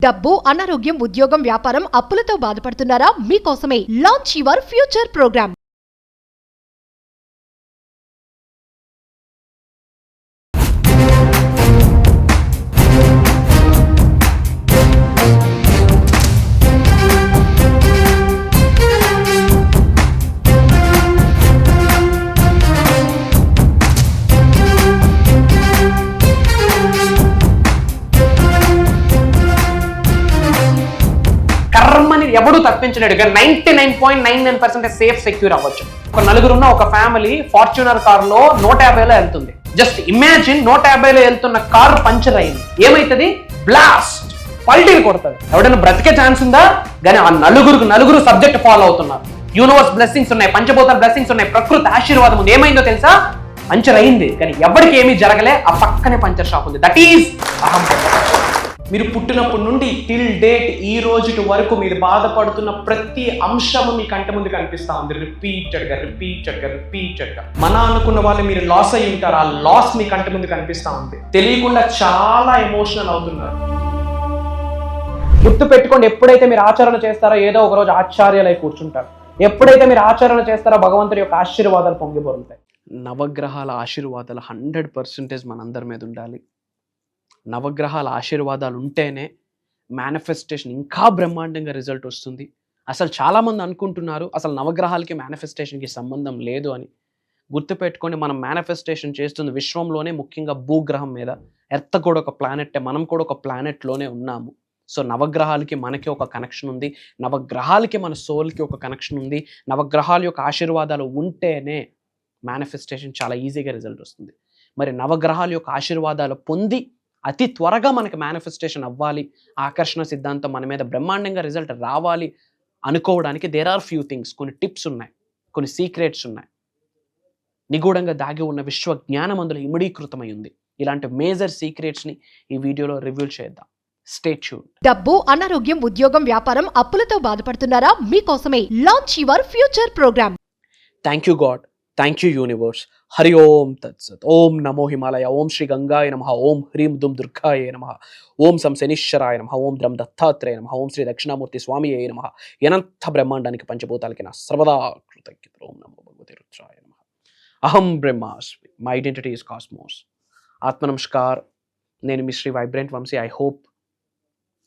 డబ్బు, అనారోగ్యం, ఉద్యోగం, వ్యాపారం, అప్పులతో బాధపడుతున్నారా? మీకోసమే లాంచ్ యువర్ ఫ్యూచర్ ప్రోగ్రామ్. కర్మని ఎవడు తప్పించలేడుగా 99.99% సేఫ్ సెక్యూర్ అవ్వచ్చు. ఒక నలుగురున్న ఒక ఫ్యామిలీ ఫార్చ్యూనర్ కార్ లో 150లో వెళ్తుంది. జస్ట్ ఇమాజిన్ 150లో వెళ్తున్న కార్ పంచర్ అయింది. ఏమైతుంది? బ్లాస్ట్, పల్టీలు కొడుతుంది. ఎవడైనా బ్రతికే ఛాన్స్ ఉందా? కానీ ఆ నలుగురు సబ్జెక్ట్ ఫాలో అవుతున్నారు. యూనివర్స్ బ్లెస్సింగ్స్ ఉన్నాయి, పంచభూతాల బ్లెస్సింగ్స్ ఉన్నాయి, ప్రకృతి ఆశీర్వాదం ఉంది. ఏమైందో తెలుసా? పంచర్ అయింది, కానీ ఎవరికి ఏమీ జరగలే. ఆ పక్కనే పంచర్ షాప్ ఉంది. దట్ ఈజ్ అహం. మీరు పుట్టినప్పటి నుండి టిల్ డేట్ ఈ రోజు వరకు మీరు బాధపడుతున్న ప్రతి అంశము మీ కంటి ముందు కనిపిస్తా ఉంది. రిపీటెడ్గా మన అనుకున్న వాళ్ళు మీరు లాస్ అయి ఉంటారు. ఆ లాస్ మీ కంటి ముందు కనిపిస్తా ఉంది. తెలియకుండా చాలా ఎమోషనల్ అవుతున్నారు. గుర్తు పెట్టుకోండి, ఎప్పుడైతే మీరు ఆచరణ చేస్తారో ఏదో ఒక రోజు ఆశ్చర్యాలై కూర్చుంటారు. ఎప్పుడైతే మీరు ఆచరణ చేస్తారో భగవంతుడి యొక్క ఆశీర్వాదాలు పొంగిపోరుతాయి. నవగ్రహాల ఆశీర్వాదాలు 100% మనందరి మీద ఉండాలి. నవగ్రహాల ఆశీర్వాదాలు ఉంటేనే మేనిఫెస్టేషన్ ఇంకా బ్రహ్మాండంగా రిజల్ట్ వస్తుంది. అసలు చాలామంది అనుకుంటున్నారు అసలు నవగ్రహాలకి మేనిఫెస్టేషన్కి సంబంధం లేదు అని. గుర్తుపెట్టుకొని మనం మేనిఫెస్టేషన్ చేస్తుంది విశ్వంలోనే, ముఖ్యంగా భూగ్రహం మీద. ఎర్త్ కూడా ఒక ప్లానెట్టే, మనం కూడా ఒక ప్లానెట్లోనే ఉన్నాము. సో నవగ్రహాలకి మనకి ఒక కనెక్షన్ ఉంది, నవగ్రహాలకి మన సోల్కి ఒక కనెక్షన్ ఉంది. నవగ్రహాల యొక్క ఆశీర్వాదాలు ఉంటేనే మేనిఫెస్టేషన్ చాలా ఈజీగా రిజల్ట్ వస్తుంది. మరి నవగ్రహాల యొక్క ఆశీర్వాదాలు పొంది అతి త్వరగా మనకి మేనిఫెస్టేషన్ అవ్వాలి, ఆకర్షణ సిద్ధాంతం మన మీద బ్రహ్మాండంగా రిజల్ట్ రావాలి అనుకోవడానికి దేర్ ఆర్ ఫ్యూ థింగ్స్. కొన్ని టిప్స్ ఉన్నాయి, కొన్ని సీక్రెట్స్ ఉన్నాయి. నిగూఢంగా దాగి ఉన్న విశ్వ జ్ఞానం అందులో ఇమిడీకృతమై ఉంది. ఇలాంటి మేజర్ సీక్రెట్స్ని ఈ వీడియోలో రివ్యూ చేద్దాం. Stay tuned. డబ్బు, అనారోగ్యం, ఉద్యోగం, వ్యాపారం, అప్పులతో బాధపడుతున్నారా? మీకోసమే launch your future program. Thank you God, thank you universe. Hari Om తత్సత్. ఓం నమో హిమాలయ. ఓం శ్రీ గంగాయ నమః. ఓం హ్రీం దుమ్ దుర్గాయ నమః. ఓం సం శనీశ్వరాయ నమః. ఓం ద్రం దత్తాత్రేయ నమః. ఓం శ్రీ దక్షిణామూర్తి స్వామియే నమః. అనంత బ్రహ్మాండానికి పంచభూతాలకి నా సర్వదా కృతజ్ఞత. ఓం నమో భగవతే రుద్రాయ నమః. అహం బ్రహ్మాస్మి. My identity is cosmos. ఆత్మ నమస్కార్. నేను మీ Shri vibrant Vamshi. I hope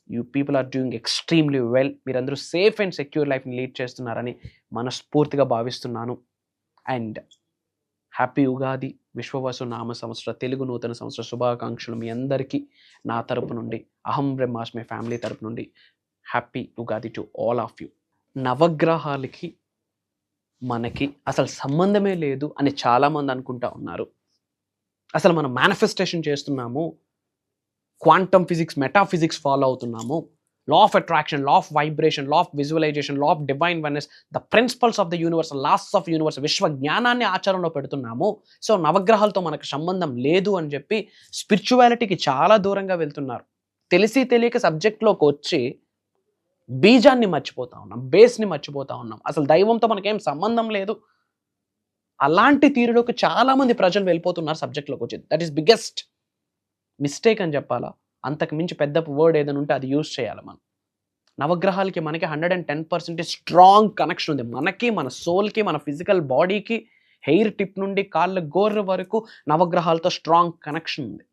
you people are doing extremely well. మీరందరూ సేఫ్ అండ్ సెక్యూర్ లైఫ్ని లీడ్ చేస్తున్నారని మనస్ఫూర్తిగా భావిస్తున్నాను. అండ్ హ్యాపీ ఉగాది, విశ్వవసు నామ సంవత్సర తెలుగు నూతన సంవత్సర శుభాకాంక్షలు మీ అందరికీ నా తరపు నుండి, అహం బ్రహ్మాస్మి ఫ్యామిలీ తరపు నుండి happy Ugadi to all of you. నవగ్రహాలకి మనకి అసలు సంబంధమే లేదు అని చాలామంది అనుకుంటా ఉన్నారు. అసలు మనం మేనిఫెస్టేషన్ చేస్తున్నాము, క్వాంటమ్ ఫిజిక్స్, మెటాఫిజిక్స్ ఫాలో అవుతున్నాము, law of attraction, law of vibration, law of visualization, law of divine oneness, the principles of the universe, laws of universe, విశ్వ జ్ఞానాన్ని ఆచరణలో పెడుతున్నాము. సో నవగ్రహాలతో మనకు సంబంధం లేదు అని చెప్పి స్పిరిచువాలిటీకి చాలా దూరంగా వెళ్తున్నారు. తెలిసి తెలియక సబ్జెక్ట్లోకి వచ్చి బీజాన్ని మర్చిపోతా ఉన్నాం, బేస్ని మర్చిపోతా ఉన్నాం. అసలు దైవంతో మనకేం సంబంధం లేదు. అలాంటి తీరులోకి చాలామంది ప్రజలు వెళ్ళిపోతున్నారు సబ్జెక్ట్లోకి వచ్చి. దట్ ఈస్ బిగ్గెస్ట్ మిస్టేక్ అని చెప్పాలా. అంతకు మించి పెద్ద వర్డ్ ఏదైనా ఉంటే అది యూజ్ చేయాలి మనం. నవగ్రహాలకి మనకి 110% స్ట్రాంగ్ కనెక్షన్ ఉంది. మనకి, మన సోల్కి, మన ఫిజికల్ బాడీకి, హెయిర్ టిప్ నుండి కాళ్ళ గోర్ర వరకు నవగ్రహాలతో స్ట్రాంగ్ కనెక్షన్ ఉంది.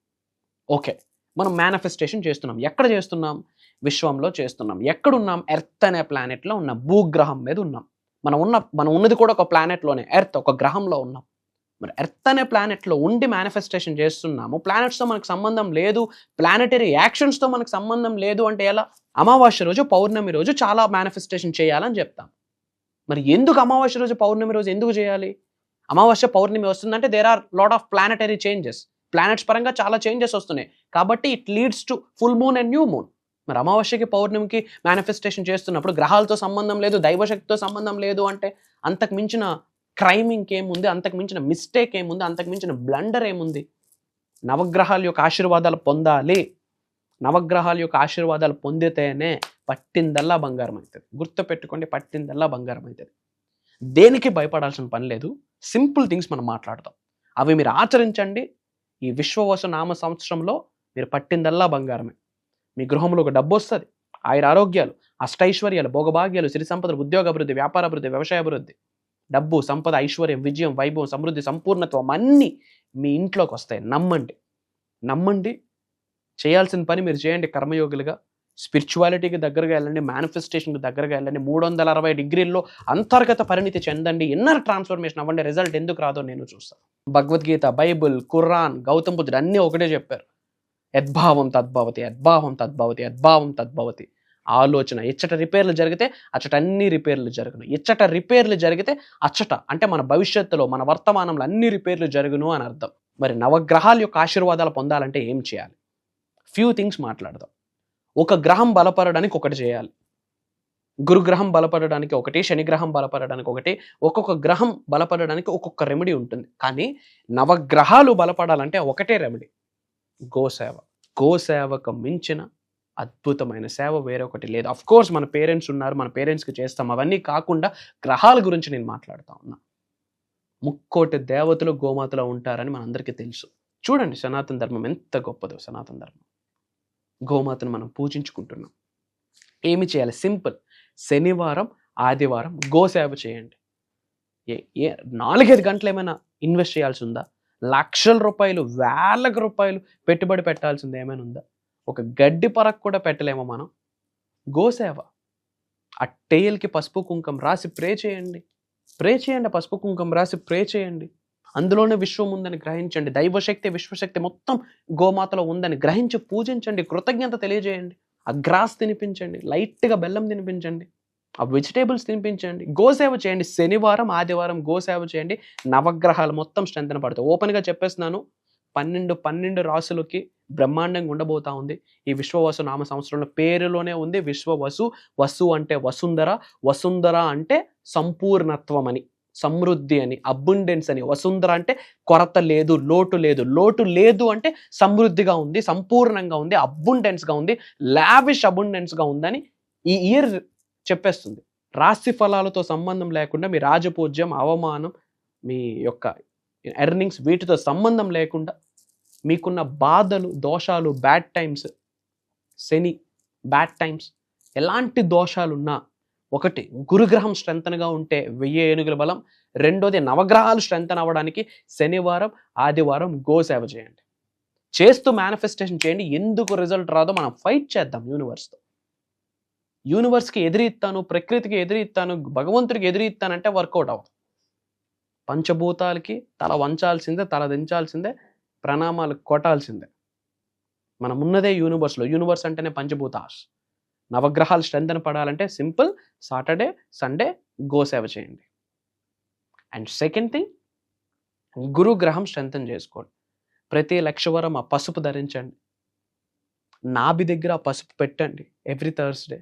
ఓకే, మనం మేనిఫెస్టేషన్ చేస్తున్నాం. ఎక్కడ చేస్తున్నాం? విశ్వంలో చేస్తున్నాం. ఎక్కడున్నాం? ఎర్త్ అనే ప్లానెట్లో ఉన్నాం, భూగ్రహం మీద ఉన్నాం. మనం ఉన్నది కూడా ఒక ప్లానెట్లోనే, ఎర్త్, ఒక గ్రహంలో ఉన్నాం. మరి ఎర్త్ అనే ప్లానెట్లో ఉండి మేనిఫెస్టేషన్ చేస్తున్నాము. ప్లానెట్స్తో మనకు సంబంధం లేదు, ప్లానెటరీ యాక్షన్స్తో మనకు సంబంధం లేదు అంటే ఎలా? అమావాస్య రోజు, పౌర్ణమి రోజు చాలా మేనిఫెస్టేషన్ చేయాలని చెప్తాం. మరి ఎందుకు అమావాస్య రోజు, పౌర్ణమి రోజు ఎందుకు చేయాలి? అమావాస్య పౌర్ణమి వస్తుందంటే there are lot of planetary changes. Planets పరంగా చాలా చేంజెస్ వస్తున్నాయి కాబట్టి it leads to full moon and new moon. మరి అమావాస్యకి, పౌర్ణమికి మేనిఫెస్టేషన్ చేస్తున్నప్పుడు గ్రహాలతో సంబంధం లేదు, దైవశక్తితో సంబంధం లేదు అంటే అంతకు మించిన క్రైమ్ ఇంకేముంది? అంతకు మించిన మిస్టేక్ ఏముంది? అంతకు మించిన బ్లండర్ ఏముంది? నవగ్రహాల యొక్క ఆశీర్వాదాలు పొందాలి. నవగ్రహాల యొక్క ఆశీర్వాదాలు పొందితేనే పట్టిందల్లా బంగారం అవుతుంది. గుర్తుపెట్టుకోండి, పట్టిందల్లా బంగారం అవుతుంది. దేనికి భయపడాల్సిన పని లేదు. సింపుల్ థింగ్స్ మనం మాట్లాడతాం, అవి మీరు ఆచరించండి. ఈ విశ్వవసు నామ సంవత్సరంలో మీరు పట్టిందల్లా బంగారమే. మీ గృహంలో ఒక డబ్బు వస్తుంది, ఆరోగ్యాలు, అష్టైశ్వర్యాలు, భోగభాగ్యాలు, సిరి సంపదలు, ఉద్యోగ అభివృద్ధి, వ్యాపార అభివృద్ధి, వ్యవసాయ అభివృద్ధి, డబ్బు, సంపద, ఐశ్వర్యం, విజయం, వైభవం, సమృద్ధి, సంపూర్ణత్వం అన్నీ మీ ఇంట్లోకి వస్తాయి. నమ్మండి. చేయాల్సిన పని మీరు చేయండి. కర్మయోగులుగా స్పిరిచువాలిటీకి దగ్గరగా వెళ్ళండి, మేనిఫెస్టేషన్కి దగ్గరగా వెళ్ళండి, 360 డిగ్రీల్లో అంతర్గత పరిణితి చెందండి, ఇన్నర్ ట్రాన్స్ఫర్మేషన్ అవ్వండి. రిజల్ట్ ఎందుకు రాదో నేను చూస్తాను. భగవద్గీత, బైబుల్, ఖురాన్, గౌతమ్ బుద్ధుడు అన్నీ ఒకటే చెప్పారు. యద్భావం తద్భవతి, యద్భావం తద్భవతి, యద్భావం తద్భవతి. ఆలోచన ఇచ్చట రిపేర్లు జరిగితే అచ్చట అన్ని రిపేర్లు జరుగును. ఇచ్చట రిపేర్లు జరిగితే అచ్చట అంటే మన భవిష్యత్తులో, మన వర్తమానంలో అన్ని రిపేర్లు జరుగును అని అర్థం. మరి నవగ్రహాల యొక్క ఆశీర్వాదాలు పొందాలంటే ఏం చేయాలి? ఫ్యూ థింగ్స్ మాట్లాడదాం. ఒక గ్రహం బలపడడానికి ఒకటి చేయాలి. గురుగ్రహం బలపడడానికి ఒకటి, శనిగ్రహం బలపడడానికి ఒకటి, ఒక్కొక్క గ్రహం బలపడడానికి ఒక్కొక్క రెమెడీ ఉంటుంది. కానీ నవగ్రహాలు బలపడాలంటే ఒకటే రెమెడీ, గోసేవ. గోసేవకు మించిన అద్భుతమైన సేవ వేరొకటి లేదు. అఫ్ కోర్స్ మన పేరెంట్స్ ఉన్నారు, మన పేరెంట్స్కి చేస్తాం. అవన్నీ కాకుండా గ్రహాల గురించి నేను మాట్లాడుతూ ఉన్నా. 3,000,000 దేవతలు గోమాతలో ఉంటారని మనందరికీ తెలుసు. చూడండి సనాతన ధర్మం ఎంత గొప్పదో. సనాతన ధర్మం గోమాతను మనం పూజించుకుంటున్నాం. ఏమి చేయాలి? సింపుల్. శనివారం, ఆదివారం గోసేవ చేయండి. 4-5 గంటలు ఏమైనా ఇన్వెస్ట్ చేయాల్సి ఉందా? లక్షల రూపాయలు, వేల రూపాయలు పెట్టుబడి పెట్టాల్సింది ఏమైనా ఉందా? ఒక గడ్డి పరకు కూడా పెట్టలేమో మనం. గోసేవ. ఆ టేల్కి పసుపు కుంకం రాసి ప్రే చేయండి. పసుపు కుంకం రాసి ప్రే చేయండి. అందులోనే విశ్వం ఉందని గ్రహించండి. దైవశక్తి, విశ్వశక్తి మొత్తం గోమాతలో ఉందని గ్రహించి పూజించండి. కృతజ్ఞత తెలియజేయండి. ఆ గ్రాస్ తినిపించండి, లైట్గా బెల్లం తినిపించండి, ఆ వెజిటేబుల్స్ తినిపించండి. గోసేవ చేయండి. శనివారం, ఆదివారం గోసేవ చేయండి. నవగ్రహాలు మొత్తం స్ట్రెంత్ పడతాయి. ఓపెన్గా చెప్పేస్తున్నాను, 12 రాసులకి బ్రహ్మాండంగా ఉండబోతా ఉంది. ఈ విశ్వవసు నామ సంవత్సరంలో పేరులోనే ఉంది విశ్వవసు. వసు అంటే వసుంధర, వసుంధర అంటే సంపూర్ణత్వం అని, సమృద్ధి అని, అబుండెన్స్ అని. వసుంధర అంటే కొరత లేదు, లోటు లేదు. లోటు లేదు అంటే సమృద్ధిగా ఉంది, సంపూర్ణంగా ఉంది, అబుండెన్స్గా ఉంది, లావిష్ అబుండెన్స్గా ఉందని ఈ ఇయర్ చెప్పేస్తుంది. రాశి ఫలాలతో సంబంధం లేకుండా మీ రాజపూజ్యం, అవమానం, మీ యొక్క ఎర్నింగ్స్ వీటితో సంబంధం లేకుండా మీకున్న బాధలు, దోషాలు, బ్యాడ్ టైమ్స్, శని బ్యాడ్ టైమ్స్, ఎలాంటి దోషాలున్నా, ఒకటి గురుగ్రహం స్ట్రెంతన్గా ఉంటే 1000 ఏనుగుల బలం. రెండోది నవగ్రహాలు స్ట్రెంతన్ అవ్వడానికి శనివారం, ఆదివారం గోసేవ చేయండి. చేస్తూ మేనిఫెస్టేషన్ చేయండి. ఎందుకు రిజల్ట్ రాదో మనం ఫైట్ చేద్దాం యూనివర్స్తో. యూనివర్స్కి ఎదిరిస్తాను, ప్రకృతికి ఎదిరిస్తాను, భగవంతుడికి ఎదిరిస్తానంటే వర్కౌట్ అవ్వదు. పంచభూతాలకి తల వంచాల్సిందే, తల దించాల్సిందే, ప్రణామాలు కొట్టాల్సిందే. మనం ఉన్నదే యూనివర్స్లో. యూనివర్స్ అంటేనే పంచభూతాస్. నవగ్రహాలు స్ట్రెంతన్ పడాలంటే సింపుల్, సాటర్డే, సండే గోసేవ చేయండి. అండ్ సెకండ్ థింగ్, గురుగ్రహం స్ట్రెంతన్ చేసుకోండి. ప్రతి లక్షవారం ఆ పసుపు ధరించండి. నాభి దగ్గర ఆ పసుపు పెట్టండి. ఎవ్రీ థర్స్డే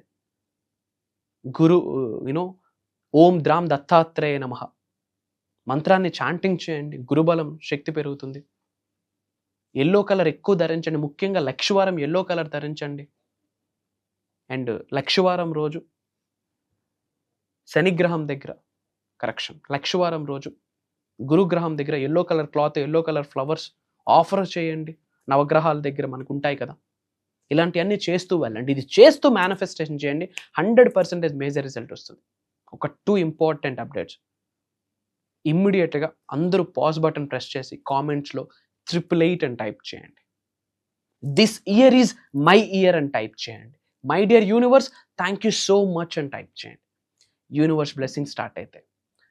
ఓం ద్రాం దత్తాత్రేయ నమః మంత్రాన్ని చాంటింగ్ చేయండి. గురుబలం, శక్తి పెరుగుతుంది. ఎల్లో కలర్ ఎక్కువ ధరించండి. ముఖ్యంగా లక్షవారం ఎల్లో కలర్ ధరించండి. అండ్ లక్షవారం రోజు శనిగ్రహం దగ్గర లక్షవారం రోజు గురుగ్రహం దగ్గర yellow colour cloth, yellow colour flowers offer చేయండి. నవగ్రహాల దగ్గర మనకు ఉంటాయి కదా, ఇలాంటివన్నీ చేస్తూ వెళ్ళండి. ఇది చేస్తూ మేనిఫెస్టేషన్ చేయండి. 100% మేజర్ రిజల్ట్ వస్తుంది. ఒక 2 ఇంపార్టెంట్ అప్డేట్స్. ఇమ్మీడియట్గా అందరూ పాజ్ బటన్ ప్రెస్ చేసి కామెంట్స్లో 888 అని టైప్ చేయండి. This year is my year అని టైప్ చేయండి. My dear universe, thank you so much అని టైప్ చేయండి. యూనివర్స్ బ్లెస్సింగ్ స్టార్ట్ అవుతాయి.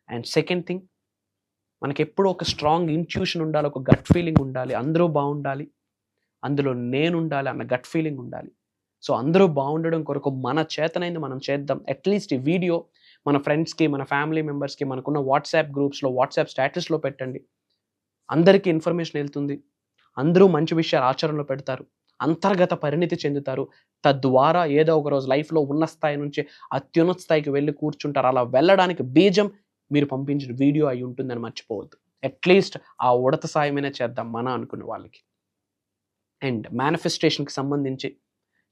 అండ్ సెకండ్ థింగ్, మనకి ఎప్పుడూ ఒక స్ట్రాంగ్ ఇంట్యూషన్ ఉండాలి, ఒక గట్ ఫీలింగ్ ఉండాలి. అందరూ బాగుండాలి, అందులో నేను ఉండాలి అన్న గట్ ఫీలింగ్ ఉండాలి. సో అందరూ బాగుండడం కొరకు మన చేతనైంది మనం చేద్దాం. అట్లీస్ట్ ఈ వీడియో మన ఫ్రెండ్స్కి, మన ఫ్యామిలీ మెంబర్స్కి, మనకున్న వాట్సాప్ గ్రూప్స్లో, వాట్సాప్ స్టేటస్లో పెట్టండి. అందరికీ ఇన్ఫర్మేషన్ వెళ్తుంది. అందరూ మంచి విషయాలు ఆచరణలో పెడతారు, అంతర్గత పరిణితి చెందుతారు. తద్వారా ఏదో ఒక రోజు లైఫ్లో ఉన్న స్థాయి నుంచి అత్యున్నత స్థాయికి వెళ్ళి కూర్చుంటారు. అలా వెళ్ళడానికి బీజం మీరు పంపించిన వీడియో అయి ఉంటుందని మర్చిపోవద్దు. అట్లీస్ట్ ఆ ఉడత సాయమైనా చేద్దాం మన అనుకున్న వాళ్ళకి. అండ్ మేనిఫెస్టేషన్కి సంబంధించి,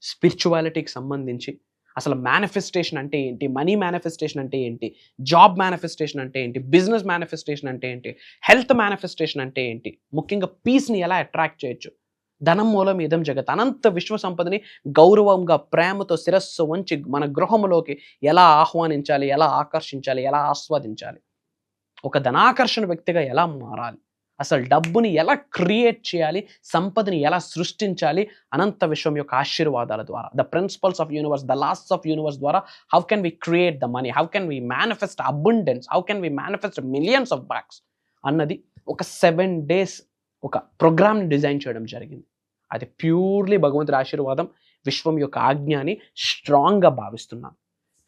స్పిరిచువాలిటీకి సంబంధించి, అసలు మేనిఫెస్టేషన్ అంటే ఏంటి, మనీ మేనిఫెస్టేషన్ అంటే ఏంటి, జాబ్ మేనిఫెస్టేషన్ అంటే ఏంటి, బిజినెస్ మేనిఫెస్టేషన్ అంటే ఏంటి, హెల్త్ మేనిఫెస్టేషన్ అంటే ఏంటి, ముఖ్యంగా పీస్ని ఎలా అట్రాక్ట్ చేయొచ్చు, ధనం మూలం ఇదం జగత్. అనంత విశ్వ సంపదని గౌరవంగా ప్రేమతో శిరస్సు వంచి మన గృహంలోకి ఎలా ఆహ్వానించాలి, ఎలా ఆకర్షించాలి, ఎలా ఆస్వాదించాలి, ఒక ధనాకర్షణ వ్యక్తిగా ఎలా మారాలి, అసలు డబ్బుని ఎలా క్రియేట్ చేయాలి, సంపదని ఎలా సృష్టించాలి, అనంత విశ్వం యొక్క ఆశీర్వాదాల ద్వారా, the principles of universe, the laws of universe ద్వారా how can we create the money, how can we manifest abundance, how can we manifest millions of bags అన్నది ఒక 7 days ఒక ప్రోగ్రామ్ని డిజైన్ చేయడం జరిగింది. అది ప్యూర్లీ భగవంతుడి ఆశీర్వాదం, విశ్వం యొక్క ఆజ్ఞని స్ట్రాంగ్గా భావిస్తున్నాను.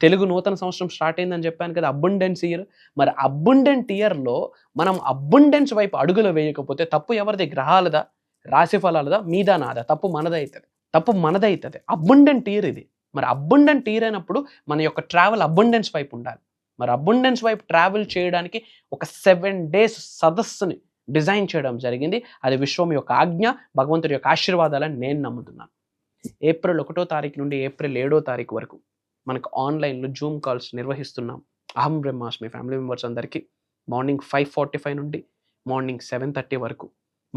తెలుగు నూతన సంవత్సరం స్టార్ట్ అయిందని చెప్పాను కదా, అబండెన్స్ ఇయర్. మరి అబండెంట్ ఇయర్లో మనం అబండెన్స్ వైపు అడుగులు వేయకపోతే తప్పు ఎవరిది? గ్రహాలదా, రాశి ఫలాలదా, మీదా నాదా? తప్పు మనదైతుంది. అబండెంట్ ఇయర్ ఇది. మరి అబండెంట్ ఇయర్ అయినప్పుడు మన యొక్క ట్రావెల్ అబండెన్స్ వైపు ఉండాలి. మరి అబండెన్స్ వైపు ట్రావెల్ చేయడానికి ఒక 7 days సదస్సుని డిజైన్ చేయడం జరిగింది. అది విశ్వం యొక్క ఆజ్ఞ, భగవంతుడి యొక్క ఆశీర్వాదాలని నేను నమ్ముతున్నాను. ఏప్రిల్ 1వ తారీఖు నుండి ఏప్రిల్ 7వ తారీఖు వరకు మనకు ఆన్లైన్లో జూమ్ కాల్స్ నిర్వహిస్తున్నాం. అహం బ్రహ్మాస్మి ఫ్యామిలీ మెంబర్స్ అందరికీ మార్నింగ్ 5:45 నుండి మార్నింగ్ 7:30 వరకు.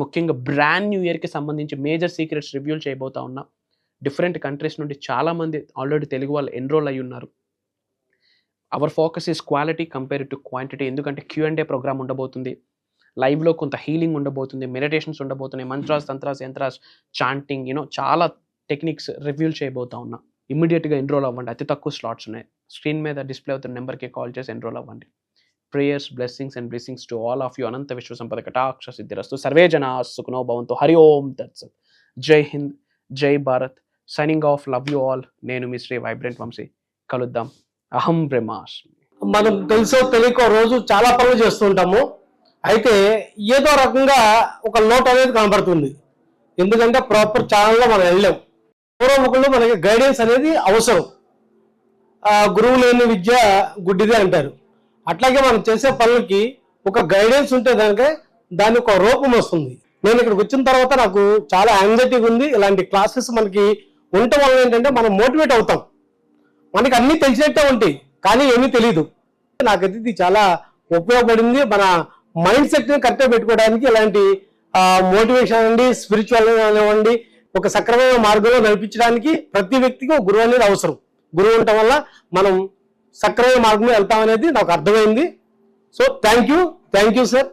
ముఖ్యంగా బ్రాండ్ న్యూ ఇయర్కి సంబంధించి మేజర్ సీక్రెట్స్ రివ్యూలు చేయబోతా ఉన్నాం. డిఫరెంట్ కంట్రీస్ నుండి చాలామంది ఆల్రెడీ తెలుగు వాళ్ళు ఎన్రోల్ అయ్యి ఉన్నారు. Our focus is quality compare to quantity. ఎందుకంటే Q&A ప్రోగ్రామ్ ఉండబోతుంది, లైవ్లో కొంత హీలింగ్ ఉండబోతుంది, మెడిటేషన్స్ ఉండబోతున్నాయి, మంత్రాస్, తంత్రాస్, యంత్రాస్, చాంటింగ్, చాలా టెక్నిక్స్ రివ్యూలు చేయబోతా ఉన్నా. ఇమ్మీడియట్గా ఎన్రోల్ అవ్వండి. అతి తక్కువ స్లాట్స్ ఉన్నాయి. స్క్రీన్ మీద డిస్ప్లే అవుతున్న నెంబర్కి కాల్ చేసి ఎన్రోల్ అవ్వండి. Prayers, blessings and blessings to all of you. అనంత విశ్వ సంపద కటాక్ష సిద్ధిరస్తు. సర్వే జనా సుఖనో భవంతు. హరి ఓం తత్సత్. జై హింద్, జై Bharat. Signing off. Love you all. నేను మీ శ్రీ వైబ్రెంట్ వంశీ. కలుద్దాం. అహం బ్రహ్మాస్మి. మనం తెలుసో తెలియకో రోజు చాలా పనులు చేస్తుంటాము. అయితే ఏదో రకంగా ఒక లోటు అనేది కనబడుతుంది. ఎందుకంటే ప్రాపర్ ఛానల్లో మనం వెళ్ళాం. పూర్వముఖంలో మనకి గైడెన్స్ అనేది అవసరం. గురువు లేని విద్య గుడ్డిదే అంటారు. అట్లాగే మనం చేసే పనులకి ఒక గైడెన్స్ ఉంటే దానికి ఒక రూపం వస్తుంది. నేను ఇక్కడికి వచ్చిన తర్వాత నాకు చాలా యాంగ్జైటీగా ఉంది. ఇలాంటి క్లాసెస్ మనకి ఉండటం వల్ల ఏంటంటే మనం మోటివేట్ అవుతాం. మనకి అన్నీ తెలిసినట్టే ఉంటాయి, కానీ ఏమీ తెలియదు. నాకైతే ఇది చాలా ఉపయోగపడింది. మన మైండ్ సెట్ని కరెక్ట్గా పెట్టుకోవడానికి ఇలాంటి మోటివేషన్ అండి, స్పిరిచువల్ అనివ్వండి, ఒక సక్రమైన మార్గంలో నడిపించడానికి ప్రతి వ్యక్తికి ఒక గురువు అనేది అవసరం. గురువు ఉండటం వల్ల మనం సక్రమైన మార్గంలో వెళ్తామనేది నాకు అర్థమైంది. So thank you sir.